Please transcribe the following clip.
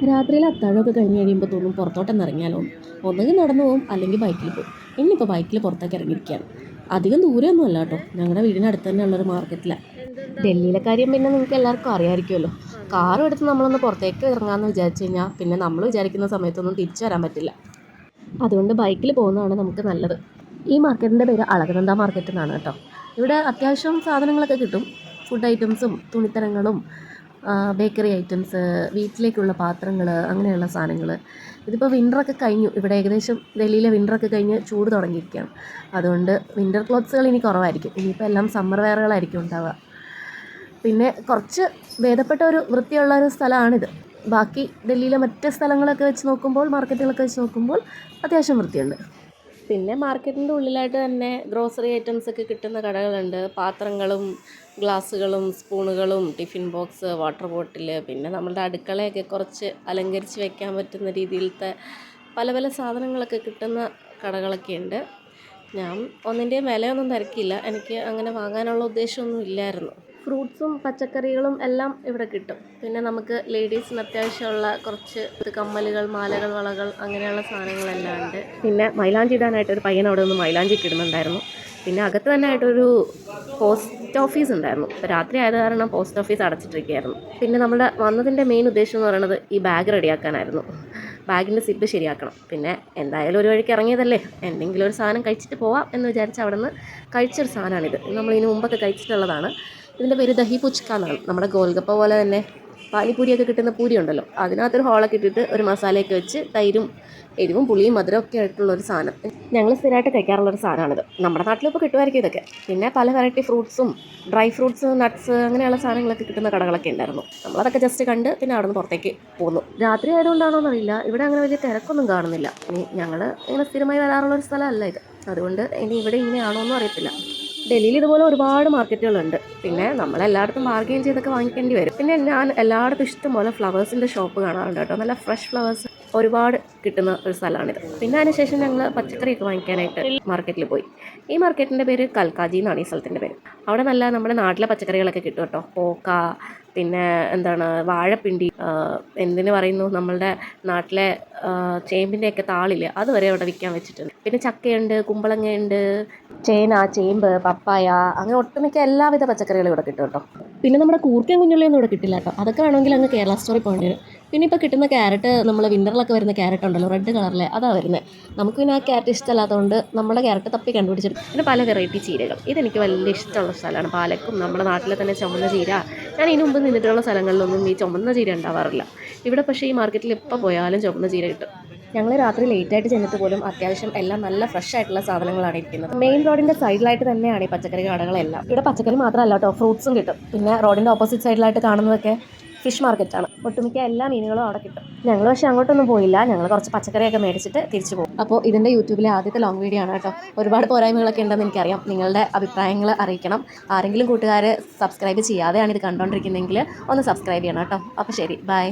രാത്രിയിൽ അത്താഴമൊക്കെ കഴിഞ്ഞ് കഴിയുമ്പോൾ തോന്നും പുറത്തോട്ടൊന്ന് ഇറങ്ങിയാലോ. ഒന്നുകിൽ നടന്നു പോകും, അല്ലെങ്കിൽ ബൈക്കിൽ പോകും. ഇന്നിപ്പോൾ ബൈക്കിൽ പുറത്തേക്ക് ഇറങ്ങിയിരിക്കുകയാണ്. അധികം ദൂരമൊന്നും അല്ല കേട്ടോ, ഞങ്ങളുടെ വീടിനടുത്ത് തന്നെ ഉള്ളൊരു മാർക്കറ്റിലാണ്. ഡൽഹിയിലെ കാര്യം പിന്നെ നിങ്ങൾക്ക് എല്ലാവർക്കും അറിയാമായിരിക്കുമല്ലോ. കാറും എടുത്ത് നമ്മളൊന്ന് പുറത്തേക്ക് ഇറങ്ങാമെന്ന് വിചാരിച്ചു കഴിഞ്ഞാൽ പിന്നെ നമ്മൾ വിചാരിക്കുന്ന സമയത്തൊന്നും തിരിച്ചു വരാൻ പറ്റില്ല. അതുകൊണ്ട് ബൈക്കിൽ പോകുന്നതാണ് നമുക്ക് നല്ലത്. ഈ മാർക്കറ്റിൻ്റെ പേര് അളകനന്ദ മാർക്കറ്റ് എന്നാണ് കേട്ടോ. ഇവിടെ അത്യാവശ്യം സാധനങ്ങളൊക്കെ കിട്ടും. ഫുഡ് ഐറ്റംസും തുണിത്തരങ്ങളും ബേക്കറി ഐറ്റംസ്, വീട്ടിലേക്കുള്ള പാത്രങ്ങൾ, അങ്ങനെയുള്ള സാധനങ്ങൾ. ഇതിപ്പോൾ വിൻ്ററൊക്കെ കഴിഞ്ഞു. ഇവിടെ ഏകദേശം ഡൽഹിയിലെ വിൻ്ററൊക്കെ കഴിഞ്ഞ് ചൂട് തുടങ്ങിയിരിക്കുകയാണ്. അതുകൊണ്ട് വിൻ്റർ ക്ലോത്ത്സുകൾ ഇനി കുറവായിരിക്കും. ഇനിയിപ്പോൾ എല്ലാം സമ്മർ വെയറുകളായിരിക്കും ഉണ്ടാവുക. പിന്നെ കുറച്ച് ഭേദപ്പെട്ട ഒരു വൃത്തിയുള്ള ഒരു സ്ഥലമാണിത്. ബാക്കി ഡൽഹിയിലെ മറ്റ് സ്ഥലങ്ങളൊക്കെ വെച്ച് നോക്കുമ്പോൾ, മാർക്കറ്റുകളൊക്കെ വെച്ച് നോക്കുമ്പോൾ അത്യാവശ്യം വൃത്തിയുണ്ട്. പിന്നെ മാർക്കറ്റിൻ്റെ ഉള്ളിലായിട്ട് തന്നെ ഗ്രോസറി ഐറ്റംസ് ഒക്കെ കിട്ടുന്ന കടകളുണ്ട്. പാത്രങ്ങളും ഗ്ലാസ്സുകളും സ്പൂണുകളും ടിഫിൻ ബോക്സ്, വാട്ടർ ബോട്ടിൽ, പിന്നെ നമ്മളുടെ അടുക്കളയൊക്കെ കുറച്ച് അലങ്കരിച്ച് വെക്കാൻ പറ്റുന്ന രീതിയിലത്തെ പല പല സാധനങ്ങളൊക്കെ കിട്ടുന്ന കടകളൊക്കെ ഉണ്ട്. ഞാൻ ഒന്നിൻ്റെയും വിലയൊന്നും തിരക്കില്ല, എനിക്ക് അങ്ങനെ വാങ്ങാനുള്ള ഉദ്ദേശമൊന്നും ഇല്ലായിരുന്നു. ഫ്രൂട്ട്സും പച്ചക്കറികളും എല്ലാം ഇവിടെ കിട്ടും. പിന്നെ നമുക്ക് ലേഡീസിന് അത്യാവശ്യമുള്ള കുറച്ച് കമ്മലുകൾ, മാലകൾ, വളകൾ, അങ്ങനെയുള്ള സാധനങ്ങളെല്ലാം ഉണ്ട്. പിന്നെ മൈലാഞ്ചി ഇടാനായിട്ട് ഒരു പയ്യൻ അവിടെ നിന്ന് മൈലാഞ്ചിക്ക് ഇടുന്നുണ്ടായിരുന്നു. പിന്നെ അകത്ത് തന്നെ ആയിട്ടൊരു പോസ്റ്റ് ഓഫീസ് ഉണ്ടായിരുന്നു. ഇപ്പോൾ രാത്രി ആയത് കാരണം പോസ്റ്റ് ഓഫീസ് അടച്ചിട്ടിരിക്കുകയായിരുന്നു. പിന്നെ നമ്മുടെ വന്നതിൻ്റെ മെയിൻ ഉദ്ദേശം എന്ന് പറയുന്നത് ഈ ബാഗ് റെഡിയാക്കാനായിരുന്നു. ബാഗിൻ്റെ സിപ്പ് ശരിയാക്കണം. പിന്നെ എന്തായാലും ഒരു വഴിക്ക് ഇറങ്ങിയതല്ലേ, എന്തെങ്കിലും ഒരു സാധനം കഴിച്ചിട്ട് പോവാം എന്ന് വിചാരിച്ച് അവിടെ നിന്ന് കഴിച്ചൊരു സാധനമാണിത്. നമ്മളിതിന് മുമ്പൊക്കെ കഴിച്ചിട്ടുള്ളതാണ്. ഇതിൻ്റെ പേര് ദഹി പുച്ക എന്നാണ്. നമ്മുടെ ഗോൽഗപ്പ പോലെ തന്നെ പാനിപ്പൂരിയൊക്കെ കിട്ടുന്ന പൂരി ഉണ്ടല്ലോ, അതിനകത്തൊരു ഹോളൊക്കെ ഇട്ടിട്ട് ഒരു മസാലയൊക്കെ വെച്ച് തൈരും എരിവും പുളിയും മധുരമൊക്കെ ആയിട്ടുള്ളൊരു സാധനം. ഞങ്ങൾ സ്ഥിരമായിട്ട് കഴിക്കാറുള്ളൊരു സാധനമാണിത്. നമ്മുടെ നാട്ടിലിപ്പോൾ കിട്ടുമായിരിക്കും ഇതൊക്കെ. പിന്നെ പല വെറൈറ്റി ഫ്രൂട്ട്സും ഡ്രൈ ഫ്രൂട്ട്സ്, നട്ട്സ്, അങ്ങനെയുള്ള സാധനങ്ങളൊക്കെ കിട്ടുന്ന കടകളൊക്കെ ഉണ്ടായിരുന്നു. നമ്മളതൊക്കെ ജസ്റ്റ് കണ്ട് പിന്നെ അവിടെ നിന്ന് പുറത്തേക്ക് പോന്നു. രാത്രി ആയതുകൊണ്ടാണോ എന്നറിയില്ല, ഇവിടെ അങ്ങനെ വലിയ തിരക്കൊന്നും കാണുന്നില്ല. ഇനി ഞങ്ങൾ ഇങ്ങനെ സ്ഥിരമായി വരാറുള്ളൊരു സ്ഥലമല്ല ഇത്. അതുകൊണ്ട് ഇനി ഇവിടെ ഇങ്ങനെയാണോ എന്നും അറിയത്തില്ല. ഡൽഹിയിൽ ഇതുപോലെ ഒരുപാട് മാർക്കറ്റുകളുണ്ട്. പിന്നെ നമ്മളെല്ലായിടത്തും ബാർഗെയിൻ ചെയ്തൊക്കെ വാങ്ങിക്കേണ്ടി വരും. പിന്നെ ഞാൻ എല്ലായിടത്തും ഇഷ്ടംപോലെ ഫ്ലവേഴ്സിൻ്റെ ഷോപ്പ് കാണാറുണ്ട് കേട്ടോ. നല്ല ഫ്രഷ് ഫ്ലവേഴ്സ് ഒരുപാട് കിട്ടുന്ന ഒരു സ്ഥലമാണിത്. പിന്നെ അതിനുശേഷം ഞങ്ങൾ പച്ചക്കറിയൊക്കെ വാങ്ങിക്കാനായിട്ട് മാർക്കറ്റിൽ പോയി. ഈ മാർക്കറ്റിൻ്റെ പേര് കൽക്കാജി എന്നാണ് ഈ സ്ഥലത്തിൻ്റെ പേര്. അവിടെ നല്ല നമ്മുടെ നാട്ടിലെ പച്ചക്കറികളൊക്കെ കിട്ടും കേട്ടോ. പോക്ക, പിന്നെ എന്താണ് വാഴപ്പിണ്ടി, എന്തിനു പറയുന്നു, നമ്മളുടെ നാട്ടിലെ ചേമ്പിൻ്റെയൊക്കെ താളില്ലേ, അതുവരെ അവിടെ വിൽക്കാൻ വെച്ചിട്ടുണ്ട്. പിന്നെ ചക്കയുണ്ട്, കുമ്പളങ്ങയുണ്ട്, ചേന, ചേമ്പ്, പപ്പായ, അങ്ങനെ ഒട്ടുമിക്ക എല്ലാവിധ പച്ചക്കറികളും ഇവിടെ കിട്ടും കേട്ടോ. പിന്നെ നമ്മുടെ കൂർക്കയും കുഞ്ഞുള്ളിയൊന്നും ഇവിടെ കിട്ടില്ല കേട്ടോ. അതൊക്കെ വേണമെങ്കിൽ അങ്ങ് കേരള സ്റ്റോറിൽ പോകേണ്ടി വരും. പിന്നെ ഇപ്പോൾ കിട്ടുന്ന ക്യാരറ്റ്, നമ്മൾ വിൻ്ററിലൊക്കെ വരുന്ന ക്യാരറ്റ് ഉണ്ടല്ലോ, റെഡ് കളറിലെ, അതാണ് വരുന്നത്. നമുക്ക് പിന്നെ ആ ക്യാരറ്റ് ഇഷ്ടമല്ലാത്തതുകൊണ്ട് നമ്മുടെ ക്യാരറ്റ് തപ്പി കണ്ടുപിടിച്ചിട്ട്. പിന്നെ പല വെറൈറ്റി ചീരകൾ, ഇതെനിക്ക് വലിയ ഇഷ്ടമുള്ള സ്ഥലമാണ്. പാലക്കും നമ്മുടെ നാട്ടിലെ തന്നെ ചുമന്ന ചീര. ഞാൻ ഇതിനു മുമ്പ് നിന്നിട്ടുള്ള സ്ഥലങ്ങളിലൊന്നും ഈ ചുമന്ന ചീര ഉണ്ടാവാറില്ല. ഇവിടെ പക്ഷേ ഈ മാർക്കറ്റിൽ എപ്പോൾ പോയാലും ചുമന്ന ചീര കിട്ടും. ഞങ്ങൾ രാത്രി ലേറ്റായിട്ട് ചെന്നിട്ട് പോലും അത്യാവശ്യം എല്ലാം നല്ല ഫ്രഷ് ആയിട്ടുള്ള സാധനങ്ങളാണ് ഇരിക്കുന്നത്. മെയിൻ റോഡിൻ്റെ സൈഡിലായിട്ട് തന്നെയാണ് ഈ പച്ചക്കറി കടകളെല്ലാം. ഇവിടെ പച്ചക്കറി മാത്രമല്ല കേട്ടോ, ഫ്രൂട്ട്സും കിട്ടും. പിന്നെ റോഡിൻ്റെ ഓപ്പോസിറ്റ് സൈഡിലായിട്ട് കാണുന്നതൊക്കെ ഫിഷ് മാർക്കറ്റാണ്. ഒട്ടുമിക്ക എല്ലാ മീനുകളും അവിടെ കിട്ടും. ഞങ്ങൾ പക്ഷേ അങ്ങോട്ടൊന്നും പോയില്ല. ഞങ്ങൾ കുറച്ച് പച്ചക്കറിയൊക്കെ മേടിച്ചിട്ട് തിരിച്ചു പോകും. അപ്പോൾ ഇതിൻ്റെ യൂട്യൂബിലെ ആദ്യത്തെ ലോങ് വീഡിയോ ആണ് കേട്ടോ. ഒരുപാട് പോരായ്മകളൊക്കെ ഉണ്ടെന്ന് എനിക്കറിയാം. നിങ്ങളുടെ അഭിപ്രായങ്ങൾ അറിയിക്കണം. ആരെങ്കിലും കൂട്ടുകാർ സബ്സ്ക്രൈബ് ചെയ്യാതെയാണ് ഇത് കണ്ടുകൊണ്ടിരിക്കുന്നതെങ്കിൽ ഒന്ന് സബ്സ്ക്രൈബ് ചെയ്യണം കേട്ടോ. അപ്പോൾ ശരി, ബൈ.